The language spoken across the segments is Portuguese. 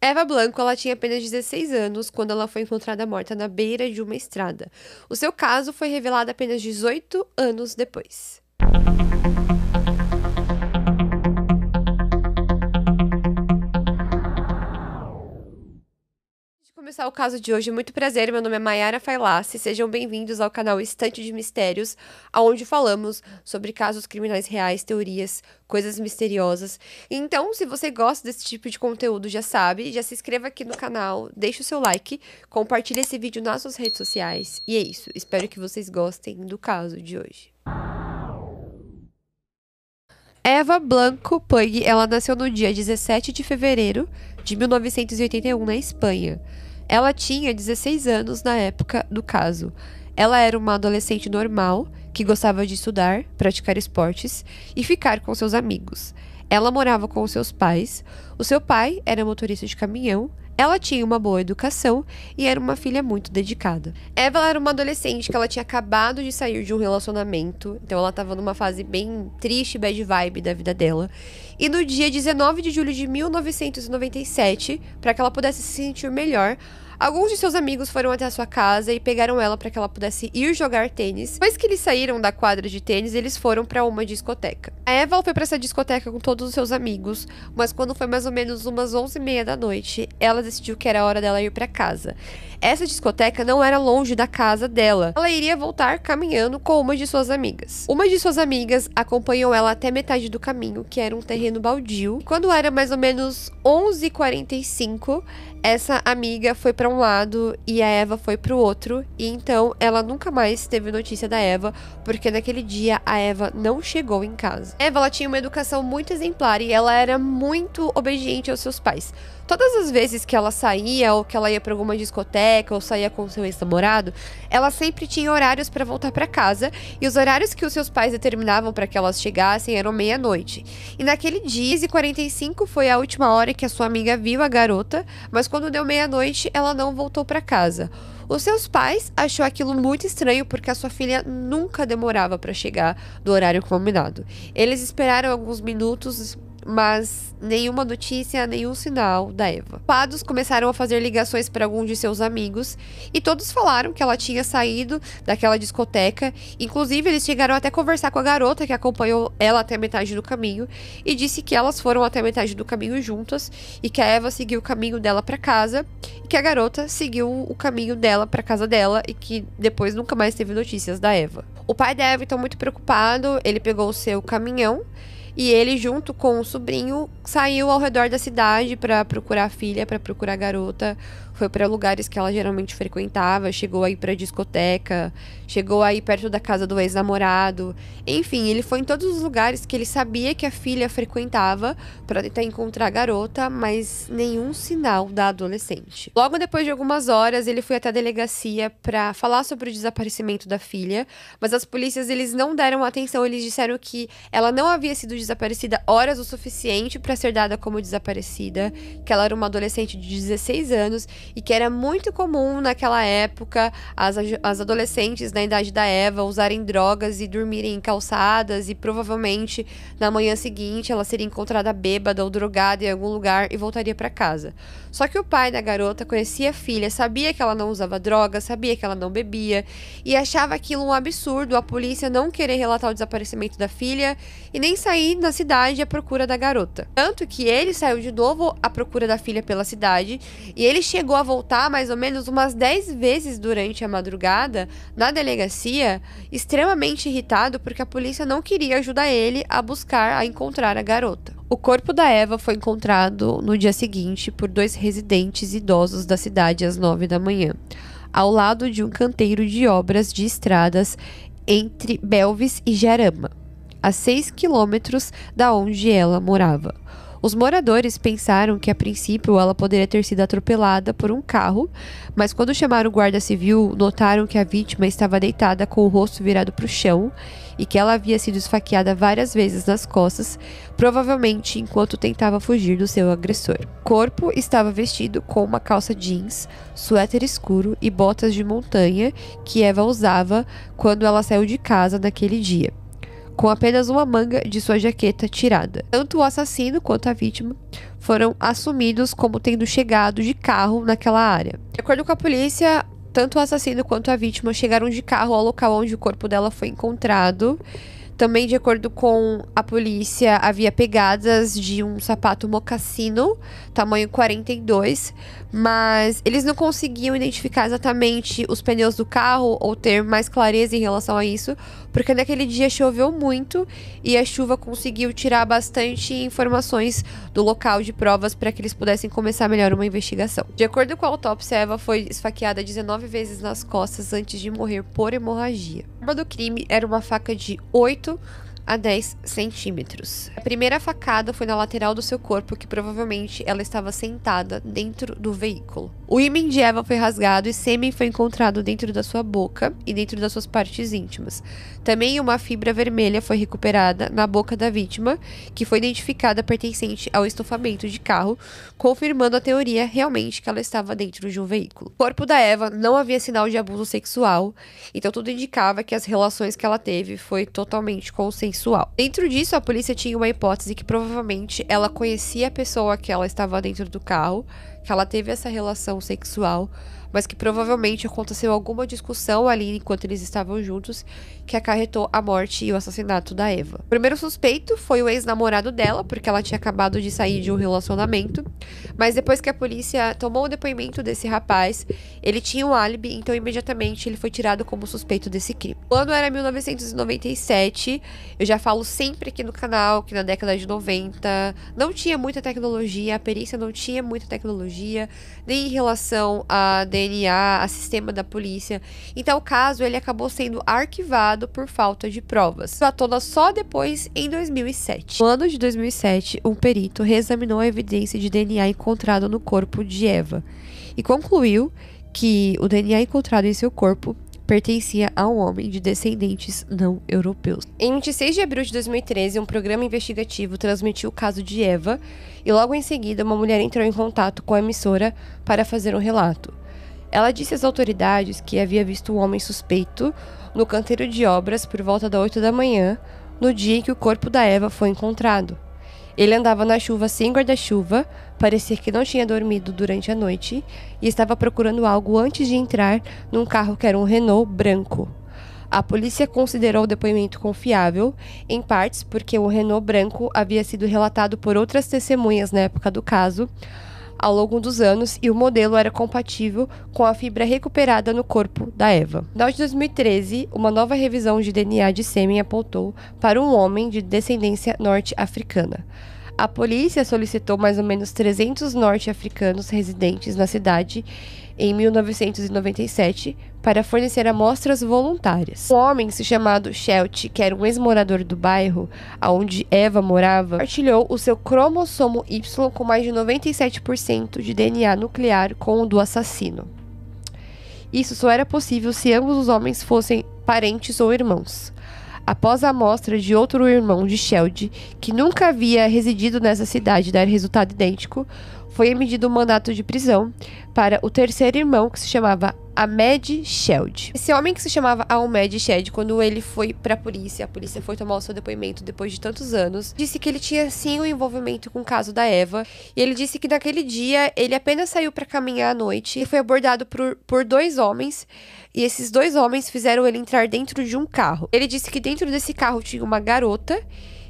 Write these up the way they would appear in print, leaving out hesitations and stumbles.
Eva Blanco, ela tinha apenas 16 anos quando ela foi encontrada morta na beira de uma estrada. O seu caso foi revelado apenas 18 anos depois. Começar o caso de hoje, muito prazer, meu nome é Mayara Failassi, sejam bem-vindos ao canal Estante de Mistérios, onde falamos sobre casos criminais reais, teorias, coisas misteriosas. Então, se você gosta desse tipo de conteúdo, já sabe, já se inscreva aqui no canal, deixe o seu like, compartilhe esse vídeo nas suas redes sociais, e é isso, espero que vocês gostem do caso de hoje. Eva Blanco Puig, ela nasceu no dia 17 de fevereiro de 1981 na Espanha. Ela tinha 16 anos na época do caso. Ela era uma adolescente normal, que gostava de estudar, praticar esportes e ficar com seus amigos. Ela morava com seus pais. O seu pai era motorista de caminhão. Ela tinha uma boa educação e era uma filha muito dedicada. Eva era uma adolescente que ela tinha acabado de sair de um relacionamento, então ela estava numa fase bem triste, bad vibe da vida dela. E no dia 19 de julho de 1997, para que ela pudesse se sentir melhor, alguns de seus amigos foram até a sua casa e pegaram ela para que ela pudesse ir jogar tênis. Depois que eles saíram da quadra de tênis, eles foram para uma discoteca. A Eva foi para essa discoteca com todos os seus amigos, mas quando foi mais ou menos umas 11h30 da noite, ela decidiu que era hora dela ir para casa. Essa discoteca não era longe da casa dela. Ela iria voltar caminhando com uma de suas amigas. Uma de suas amigas acompanhou ela até metade do caminho, que era um terreno baldio. Quando era mais ou menos 11h45, essa amiga foi para um lado e a Eva foi para o outro, e então ela nunca mais teve notícia da Eva, porque naquele dia a Eva não chegou em casa. A Eva, ela tinha uma educação muito exemplar e ela era muito obediente aos seus pais. Todas as vezes que ela saía, ou que ela ia para alguma discoteca, ou saía com seu ex-namorado, ela sempre tinha horários para voltar para casa, e os horários que os seus pais determinavam para que elas chegassem eram meia-noite. E naquele dia, 11h45, foi a última hora que a sua amiga viu a garota, mas quando deu meia-noite, ela não voltou para casa. Os seus pais achou aquilo muito estranho porque a sua filha nunca demorava para chegar do horário combinado. Eles esperaram alguns minutos, mas nenhuma notícia, nenhum sinal da Eva. Padres começaram a fazer ligações para alguns de seus amigos e todos falaram que ela tinha saído daquela discoteca. Inclusive, eles chegaram até a conversar com a garota que acompanhou ela até a metade do caminho e disse que elas foram até a metade do caminho juntas e que a Eva seguiu o caminho dela para casa e que a garota seguiu o caminho dela para casa dela e que depois nunca mais teve notícias da Eva. O pai da Eva, então, muito preocupado, ele pegou o seu caminhão e ele, junto com o sobrinho, saiu ao redor da cidade para procurar a filha, para procurar a garota. Foi para lugares que ela geralmente frequentava, chegou aí para discoteca, chegou aí perto da casa do ex-namorado. Enfim, ele foi em todos os lugares que ele sabia que a filha frequentava para tentar encontrar a garota, mas nenhum sinal da adolescente. Logo depois de algumas horas, ele foi até a delegacia para falar sobre o desaparecimento da filha, mas as polícias, eles não deram atenção, eles disseram que ela não havia sido desaparecida horas o suficiente para ser dada como desaparecida, que ela era uma adolescente de 16 anos e que era muito comum naquela época as adolescentes na idade da Eva usarem drogas e dormirem em calçadas, e provavelmente na manhã seguinte ela seria encontrada bêbada ou drogada em algum lugar e voltaria para casa. Só que o pai da garota conhecia a filha, sabia que ela não usava drogas, sabia que ela não bebia e achava aquilo um absurdo a polícia não querer relatar o desaparecimento da filha e nem sair na cidade à procura da garota. Tanto que ele saiu de novo à procura da filha pela cidade e ele chegou a voltar mais ou menos umas 10 vezes durante a madrugada na delegacia, extremamente irritado porque a polícia não queria ajudar ele a buscar, a encontrar a garota. O corpo da Eva foi encontrado no dia seguinte por 2 residentes idosos da cidade às 9 da manhã, ao lado de um canteiro de obras de estradas entre Belvis e Jarama, a 6 quilômetros da onde ela morava. Os moradores pensaram que a princípio ela poderia ter sido atropelada por um carro, mas quando chamaram o guarda civil, notaram que a vítima estava deitada com o rosto virado para o chão e que ela havia sido esfaqueada várias vezes nas costas, provavelmente enquanto tentava fugir do seu agressor. O corpo estava vestido com uma calça jeans, suéter escuro e botas de montanha que Eva usava quando ela saiu de casa naquele dia. com apenas uma manga de sua jaqueta tirada. Tanto o assassino quanto a vítima foram assumidos como tendo chegado de carro naquela área. De acordo com a polícia, tanto o assassino quanto a vítima chegaram de carro ao local onde o corpo dela foi encontrado. Também, de acordo com a polícia, havia pegadas de um sapato mocassino, tamanho 42, mas eles não conseguiam identificar exatamente os pneus do carro ou ter mais clareza em relação a isso, porque naquele dia choveu muito e a chuva conseguiu tirar bastante informações do local de provas para que eles pudessem começar melhor uma investigação. De acordo com a autópsia, Eva foi esfaqueada 19 vezes nas costas antes de morrer por hemorragia. A arma do crime era uma faca de 8 a 10 centímetros. A primeira facada foi na lateral do seu corpo, que provavelmente ela estava sentada dentro do veículo. O ímã de Eva foi rasgado e sêmen foi encontrado dentro da sua boca e dentro das suas partes íntimas. Também uma fibra vermelha foi recuperada na boca da vítima, que foi identificada pertencente ao estofamento de carro, confirmando a teoria realmente que ela estava dentro de um veículo. O corpo da Eva não havia sinal de abuso sexual, então tudo indicava que as relações que ela teve foi totalmente consensual. Dentro disso, a polícia tinha uma hipótese que provavelmente ela conhecia a pessoa que ela estava dentro do carro, que ela teve essa relação sexual, mas que provavelmente aconteceu alguma discussão ali enquanto eles estavam juntos que acarretou a morte e o assassinato da Eva. O primeiro suspeito foi o ex-namorado dela, porque ela tinha acabado de sair de um relacionamento, mas depois que a polícia tomou o depoimento desse rapaz, ele tinha um álibi, então imediatamente ele foi tirado como suspeito desse crime. O ano era 1997, eu já falo sempre aqui no canal que na década de 90 não tinha muita tecnologia, a perícia não tinha muita tecnologia, nem em relação a DNA, a sistema da polícia. Então o caso ele acabou sendo arquivado por falta de provas. À tona só depois, em 2007. No ano de 2007, um perito reexaminou a evidência de DNA encontrado no corpo de Eva e concluiu que o DNA encontrado em seu corpo pertencia a um homem de descendentes não europeus. Em 26 de abril de 2013, um programa investigativo transmitiu o caso de Eva e logo em seguida uma mulher entrou em contato com a emissora para fazer um relato. Ela disse às autoridades que havia visto um homem suspeito no canteiro de obras por volta das 8 da manhã, no dia em que o corpo da Eva foi encontrado. Ele andava na chuva sem guarda-chuva, parecia que não tinha dormido durante a noite e estava procurando algo antes de entrar num carro que era um Renault branco. A polícia considerou o depoimento confiável, em partes porque o Renault branco havia sido relatado por outras testemunhas na época do caso, ao longo dos anos, e o modelo era compatível com a fibra recuperada no corpo da Eva. No final de 2013, uma nova revisão de DNA de sêmen apontou para um homem de descendência norte-africana. A polícia solicitou mais ou menos 300 norte-africanos residentes na cidade em 1997 para fornecer amostras voluntárias. Um homem chamado Shelty, que era um ex-morador do bairro onde Eva morava, partilhou o seu cromossomo Y com mais de 97% de DNA nuclear com o do assassino. Isso só era possível se ambos os homens fossem parentes ou irmãos. Após a amostra de outro irmão de Sheldy, que nunca havia residido nessa cidade, dar resultado idêntico, foi emitido um mandato de prisão para o terceiro irmão, que se chamava Ahmed Sheldy. Esse homem que se chamava Ahmed Sheldy, quando ele foi para a polícia foi tomar o seu depoimento depois de tantos anos, disse que ele tinha sim um envolvimento com o caso da Eva, e ele disse que naquele dia ele apenas saiu para caminhar à noite e foi abordado por dois homens, e esses dois homens fizeram ele entrar dentro de um carro. Ele disse que dentro desse carro tinha uma garota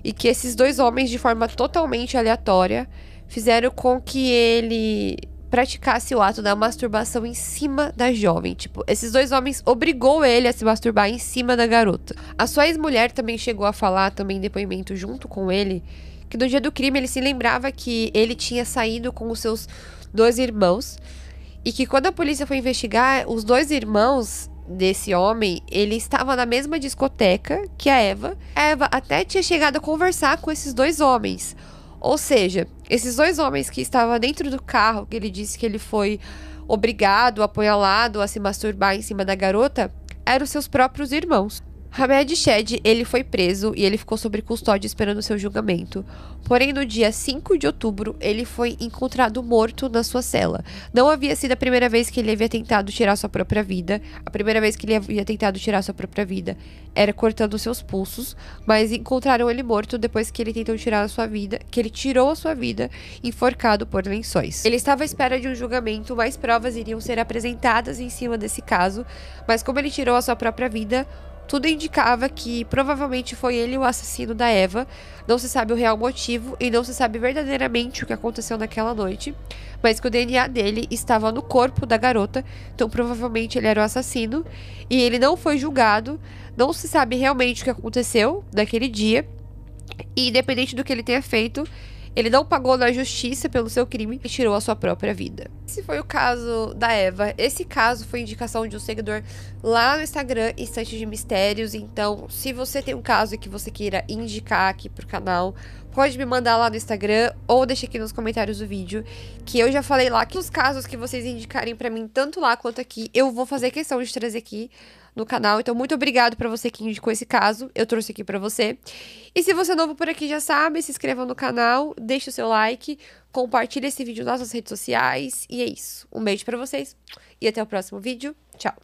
e que esses dois homens, de forma totalmente aleatória, fizeram com que ele praticasse o ato da masturbação em cima da jovem. Tipo, esses dois homens obrigou ele a se masturbar em cima da garota. A sua ex-mulher também chegou a falar, também em depoimento junto com ele, que no dia do crime ele se lembrava que ele tinha saído com os seus dois irmãos e que quando a polícia foi investigar, os dois irmãos desse homem, ele estava na mesma discoteca que a Eva. A Eva até tinha chegado a conversar com esses dois homens. Ou seja, esses dois homens que estavam dentro do carro, que ele disse que ele foi obrigado, apunhalado a se masturbar em cima da garota, eram seus próprios irmãos. Hamed Shed, ele foi preso e ele ficou sob custódia esperando seu julgamento. Porém, no dia 5 de outubro, ele foi encontrado morto na sua cela. Não havia sido a primeira vez que ele havia tentado tirar sua própria vida. A primeira vez que ele havia tentado tirar sua própria vida era cortando seus pulsos, mas encontraram ele morto depois que ele tentou tirar a sua vida, que ele tirou a sua vida enforcado por lençóis. Ele estava à espera de um julgamento, mais provas iriam ser apresentadas em cima desse caso, mas como ele tirou a sua própria vida, tudo indicava que provavelmente foi ele o assassino da Eva. Não se sabe o real motivo e não se sabe verdadeiramente o que aconteceu naquela noite, mas que o DNA dele estava no corpo da garota, então provavelmente ele era o assassino. E ele não foi julgado, não se sabe realmente o que aconteceu naquele dia. E independente do que ele tenha feito, ele não pagou na justiça pelo seu crime e tirou a sua própria vida. Esse foi o caso da Eva. Esse caso foi indicação de um seguidor lá no Instagram, Instantes de Mistérios. Então, se você tem um caso que você queira indicar aqui pro canal, pode me mandar lá no Instagram ou deixa aqui nos comentários do vídeo, que eu já falei lá que os casos que vocês indicarem pra mim, tanto lá quanto aqui, eu vou fazer questão de trazer aqui no canal. Então, muito obrigado pra você que indicou esse caso. Eu trouxe aqui pra você. E se você é novo por aqui, já sabe, se inscreva no canal, deixe o seu like, compartilhe esse vídeo nas suas redes sociais. E é isso. Um beijo pra vocês e até o próximo vídeo. Tchau!